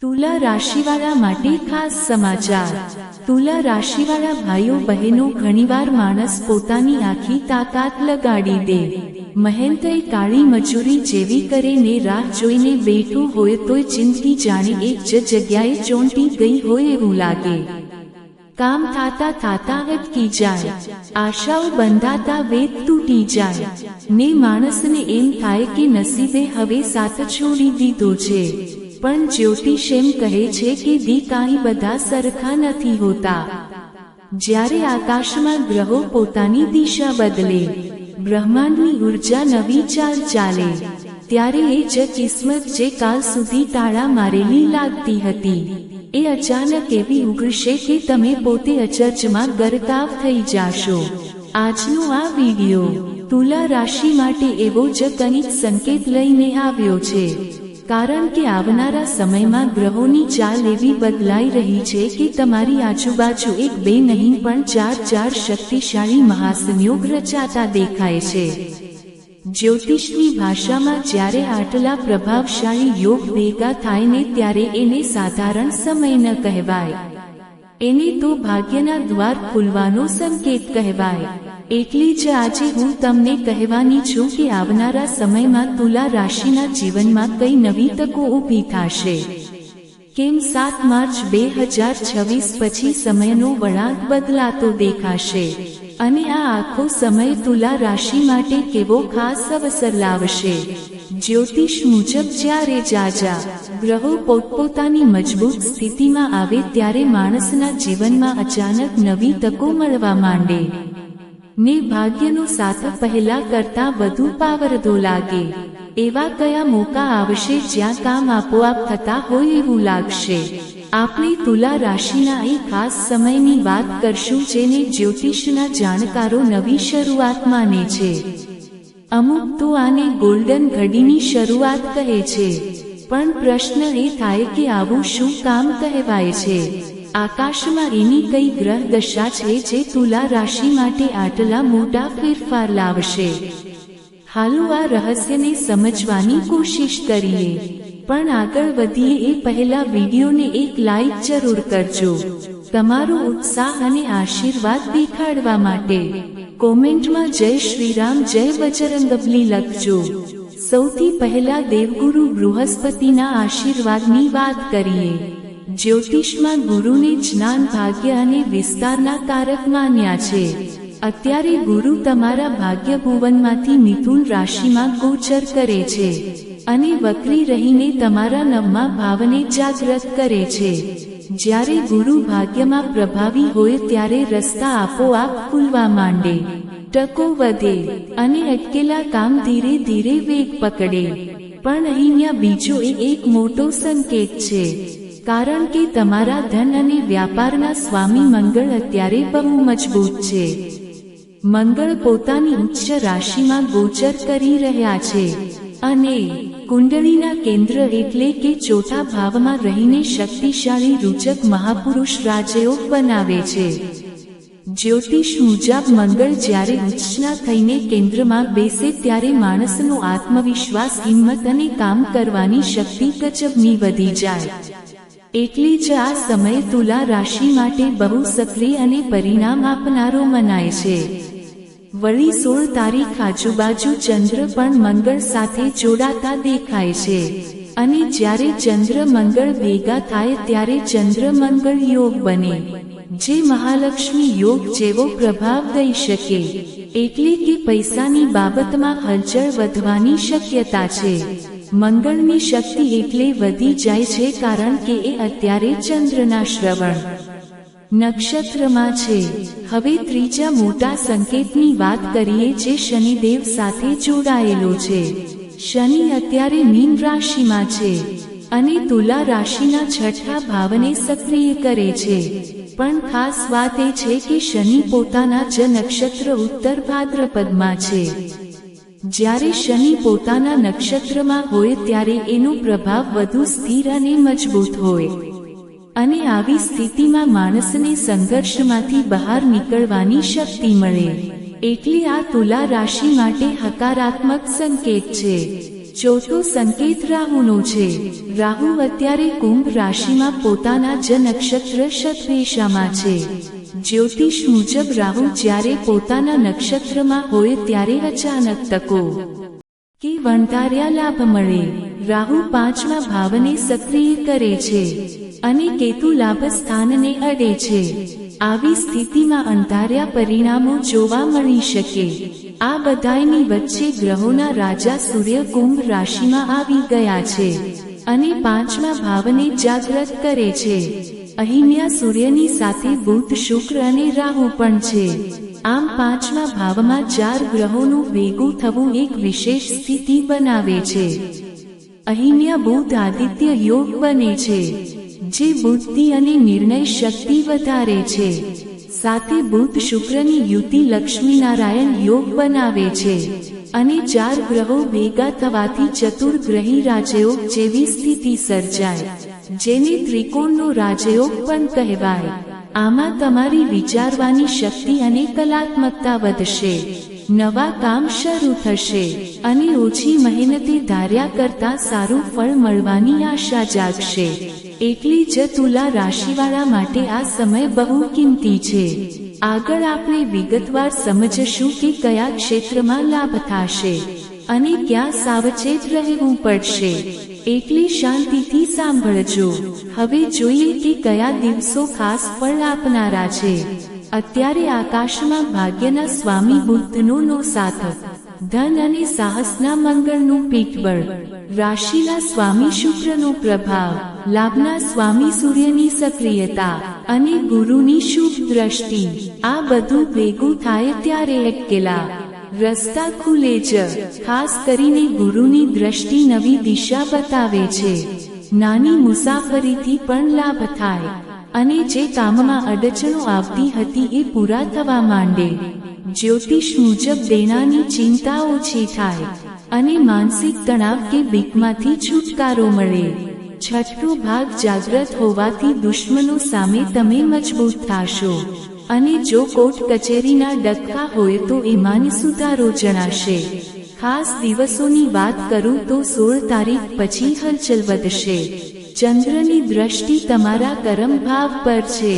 તુલા રાશિવાળા માટે ખાસ સમાચાર। તુલા રાશિવાળા ભાઈઓ બહેનો, ઘણીવાર માણસ પોતાની આખી તાકાત લગાડી દે, મહેનતય કાળી મજૂરી જેવી કરીને રાહ જોઈને બેઠું હોય તોય જિંદગી જાણે એક જ જગ્યાએ ચોંટી ગઈ હોય એવું લાગે। કામ થાતા થાતા અટકી જાય, આશાઓ બંધાતા વેગ તૂટી જાય ને માણસને એમ થાય કે નસીબે હવે સાથ છોડી દીધો છે। પણ જ્યોતિષ એમ કહે છે કે દી કાંઈ બધા સરખા નથી હોતા। જ્યારે આકાશમાં ગ્રહો પોતાની દિશા બદલે, બ્રહ્માંડની ઉર્જા નવી ચાલ ચાલે, ત્યારે એ જ કિસ્મત જે કાલ સુધી તાળા મારેલી લાગતી હતી, એ અચાનક એવી ઉઘડશે કે તમે પોતે અચરજમાં ગરકાવ થઈ જાશો। આજનો આ વિડિયો તુલા રાશિ માટે એવો જ કંઈક સંકેત લઈને આવ્યો છે, કારણ કે આવનારા સમયમાં ગ્રહોની ચાલ એવી બદલાઈ રહી છે કે તમારી આજુબાજુ એક બે નહીં પણ ચાર શક્તિશાળી મહાસંયોગ રચાતા દેખાય છે। જ્યોતિષની ભાષામાં જ્યારે આટલા પ્રભાવશાળી યોગ ભેગા થાય ને ત્યારે એને સાધારણ સમય ન કહેવાય, એને તો ભાગ્યના દ્વાર ખુલવાનો સંકેત કહેવાય। એટલે જ આજે હું તમને કહેવાની છું કે આવનારા સમયમાં તુલા રાશિના જીવનમાં કઈ નવી તકો ઊભી થશે। કેમ 7 માર્ચ 2026 પછી સમયનો વળાંક બદલાતો દેખાશે, અને આ આખો સમય તુલા રાશિ માટે કેવો ખાસ અવસર લાવશે। જ્યોતિષ મુજબ જ્યારે જાજા ગ્રહો પોતપોતાની મજબૂત સ્થિતિમાં આવે ત્યારે માણસના જીવનમાં અચાનક નવી તકો મળવા માંડે ને ભાગ્યનો સાથ પહેલા કરતા વધુ પાવરધો લાગે। એવા કયા મોકા આવશે જ્યાં કામ આપોઆપ થતા હોય એવું લાગશે। આપણે તુલા રાશિના એ ખાસ સમયની વાત કરશું જેને જ્યોતિષના જાણકારો નવી શરૂઆત માને છે। અમુક તો આને ગોલ્ડન ઘડીની શરૂઆત કહે છે, પણ પ્રશ્ન એ થાય કે આવું શું કામ કહેવાય છે? આકાશમાં એની કઈ ગ્રહ દશા છે જે તુલા રાશિ માટે આટલા મોટા ફેરફાર લાવશે? હાલો આ રહસ્યને સમજવાની કોશિશ કરીએ, પણ આગળ વધીએ એ પહેલા વિડીયોને એક લાઈક જરૂર કરજો, તમારો ઉત્સાહ અને આશીર્વાદ દેખાડવા માટે। કોમેન્ટમાં જય શ્રીરામ, જય બજરંગબલી લખજો। સૌથી પહેલા દેવગુરુ બૃહસ્પતિના આશીર્વાદની વાત કરીએ। જ્યોતિષમાં ગુરુને જ્ઞાન, ભાગ્ય અને વિસ્તારના કારક માન્યા છે। અત્યારે ગુરુ તમારા ભાગ્ય ભુવનમાંથી મિથુન રાશિમાં ગોચર કરે છે અને વક્રી રહીને તમારા 9મા ભાવને જાગૃત કરે છે। જ્યારે ગુરુ ભાગ્યમાં પ્રભાવી હોય ત્યારે રસ્તા આપોઆપ ખુલવા માંડે, તકો વધે અને અટકેલા કામ ધીરે ધીરે વેગ પકડે। પણ અહીંયા બીજો એક મોટો સંકેત છે, કારણ કે તમારા ધન અને વ્યાપારના સ્વામી મંગળ અત્યારે બહુ મજબૂત છે। મંગળ પોતાની ઉચ્ચ રાશિમાં ગોચર કરી રહ્યા છે અને કુંડળીના કેન્દ્ર એટલે કે ચોથા ભાવમાં રહીને શક્તિશાળી રૂચક મહાપુરુષ રાજયોગ બનાવે છે। જ્યોતિષ મુજબ મંગળ જ્યારે ઉચ્ચના થઈને કેન્દ્રમાં બેસે ત્યારે માણસનો આત્મવિશ્વાસ, હિંમત અને કામ કરવાની શક્તિ ગજબની વધી જાય। એટલે જ આ સમય તુલા રાશિ માટે બહુ સક્રિય અને પરિણામ આપનારો મનાય છે। વળી 16 તારીખ આજુબાજુ ચંદ્ર પણ મંગળ સાથે જોડાતા દેખાય છે, અને જ્યારે ચંદ્ર મંગળ ભેગા થાય ત્યારે ચંદ્ર મંગળ યોગ બને, જે મહાલક્ષ્મી યોગ જેવો પ્રભાવ દઈ શકે। એટલે કે પૈસાની બાબતમાં હલચલ વધવાની શક્યતા છે। મંગળની શક્તિ એટલે વધી જાય છે કારણ કે એ અત્યારે ચંદ્રના શ્રવણ નક્ષત્રમાં છે। હવે ત્રીજા મોટા સંકેતની વાત કરીએ જે શનિદેવ સાથે જોડાયેલો છે। શનિ અત્યારે મીન રાશિમાં છે અને તુલા રાશિના 6થા ભાવને સક્રિય કરે છે। પણ ખાસ વાત એ છે કે શનિ પોતાના જ નક્ષત્ર ઉત્તર ભાદ્રપદમાં છે। જ્યારે શનિ પોતાના નક્ષત્રમાં હોય ત્યારે એનો પ્રભાવ વધુ સ્થિર અને મજબૂત હોય, અને આવી સ્થિતિમાં માણસને સંઘર્ષમાંથી બહાર નીકળવાની શક્તિ મળે। એટલે આ તુલા રાશિ માટે હકારાત્મક સંકેત છે। ચોથો સંકેત રાહુનો છે. રાહુ અત્યારે કુંભ રાશિમાં પોતાના જ નક્ષત્ર શતભેશામાં છે. જ્યોતિષ મુજબ રાહુ જ્યારે પોતાના નક્ષત્રમાં હોય ત્યારે અચાનક તકો કે વણધાર્યા લાભ મળે. રાહુ 5મા ભાવને સક્રિય કરે છે અને કેતુ લાભ સ્થાનને અડે છે. આવી સ્થિતિમાં અણધાર્યા પરિણામો જોવા મળી શકે. આ બધાની વચ્ચે ગ્રહોના રાજા સૂર્ય કુંભ રાશિમાં આવી ગયા છે અને 5મા ભાવને જાગૃત કરે છે. અહીંયા સૂર્યની સાથે બુધ, શુક્ર અને રાહુ પણ છે. આમ 5મા ભાવમાં 4 ગ્રહોનું ભેગું થવું એક વિશેષ સ્થિતિ બનાવે છે. અહીંયા બુધ આદિત્ય યોગ બને છે, જે બુદ્ધિ અને નિર્ણય શક્તિ વધારે છે. સાથે બુધ શુક્રની યુતિ લક્ષ્મીનારાયણ યોગ બનાવે છે અને 4 ગ્રહો ભેગા થવાથી ચતુર્ગ્રહી રાજયોગ જેવી સ્થિતિ સર્જાય, જેને ત્રિકોણનો રાજયોગ પણ કહેવાય. આમાં તમારી વિચારવાની શક્તિ અને કલાત્મકતા વધશે. નવા કામ શરૂ થશે અને ઓછી મહેનતે ધાર્યા કરતા સારું ફળ મળવાની આશા જાગશે. એટલી જ તુલા રાશિવાળા માટે આ સમય બહુ કિંમતી છે. આગળ આપણે વિગતવાર સમજશું કે કયા ક્ષેત્રમાં લાભ થશે અને ક્યાં સાવચેત રહેવું પડશે. એટલી શાંતિથી સાંભળજો. હવે જોઈએ કે કયા દિવસો ખાસ ફળ આપનારા છે. અત્યારે આકાશમાં ભાગ્યના સ્વામી બુધનો સાથ, ધન અને સાહસના મંગળનું પીઠબળ, રાશિના સ્વામી શુક્રનો પ્રભાવ, લાભના સ્વામી સૂર્યની સક્રિયતા અને ગુરુની શુભ દ્રષ્ટિ, આ બધું ભેગું થાય ત્યારે અટકેલા રસ્તા ખુલે જ. ખાસ કરીને ગુરુની દ્રષ્ટિ નવી દિશા બતાવે છે. નાની મુસાફરીથી પણ લાભ થાય અને જે કામમાં અડચણો આવતી હતી એ પૂરા થવા માંડે. જ્યોતિષ મુજબ દેનાની ચિંતા ઓછી થાય અને માનસિક તણાવ કે બીકમાંથી છુટકારો મળે. છઠ્ઠો ભાગ જાગૃત હોવાથી દુશ્મનો સામે તમે મજબૂત થશો અને જો કોર્ટ કચેરીના ડખા હોય તો એમાં સુધારો જણાશે. ખાસ દિવસોની વાત કરું તો 16 તારીખ પછી હલચલ વધશે. ચંદ્રની દ્રષ્ટિ તમારા કર્મ ભાવ પર છે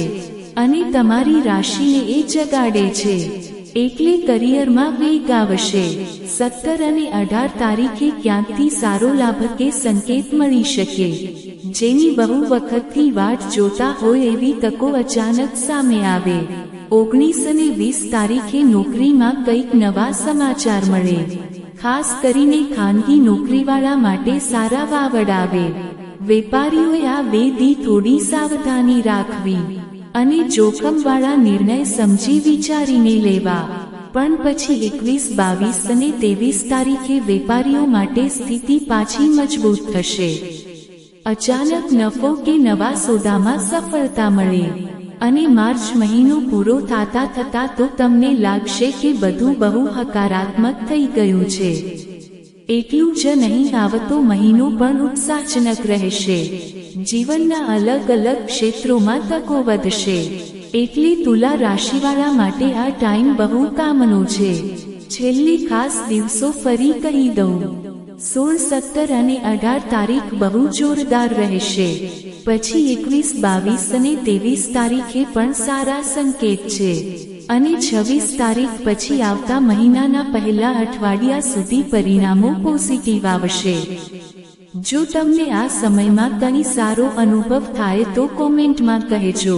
અને તમારી રાશિને એ જગાડે છે, એટલે કરિયરમાં વેગ આવશે. 17 અને 18 તારીખે ક્યાંકથી સારો લાભ કે સંકેત મળી શકે. જેની બહુ વખતથી વાટ જોતા હોય એવી તકો અચાનક સામે આવે. 19 અને 20 તારીખે નોકરીમાં કંઈક નવા સમાચાર મળે. ખાસ કરીને ખાનગી નોકરીવાળા માટે સારા વાવડ આવે. વેપારીઓએ આ 2 દી થોડી સાવધાની રાખવી અને જોખમવાળા નિર્ણય સમજી વિચારીને લેવા. પણ પછી 21, 22 અને 23 તારીખે વેપારીઓ માટે સ્થિતિ પાછી મજબૂત થશે. અચાનક નફો કે નવા સોદામાં સફળતા મળે અને માર્ચ મહિનો પૂરો થતા તો તમને લાગશે કે બધું બહુ હકારાત્મક થઈ ગયું છે. એટલું જ નહીં, આવતો મહિનો પણ ઉત્સાહજનક રહેશે. જીવનના અલગ અલગ ક્ષેત્રોમાં તકો વધશે. એટલે તુલા રાશિવાળા માટે આ ટાઈમ બહુ કામનો છે. છેલ્લી ખાસ દિવસો ફરી કહી દઉં. 16, 17 અને 18 તારીખ બહુ જોરદાર રહેશે. પછી 21, 22 અને 23 તારીખે પણ સારા સંકેત છે અને 26 તારીખ પછી આવતા મહિનાના પહેલા અઠવાડિયા સુધી પરિણામો પોઝિટિવ આવશે. જો તમને આ સમયમાં કંઈ સારો અનુભવ થાય તો કોમેન્ટમાં કહેજો.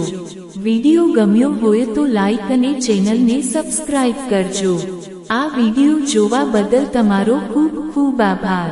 વિડિયો ગમ્યો હોય તો લાઈક અને ચેનલને સબસ્ક્રાઇબ કરજો. આ વિડિયો જોવા બદલ તમારો ખૂબ ખૂબ આભાર.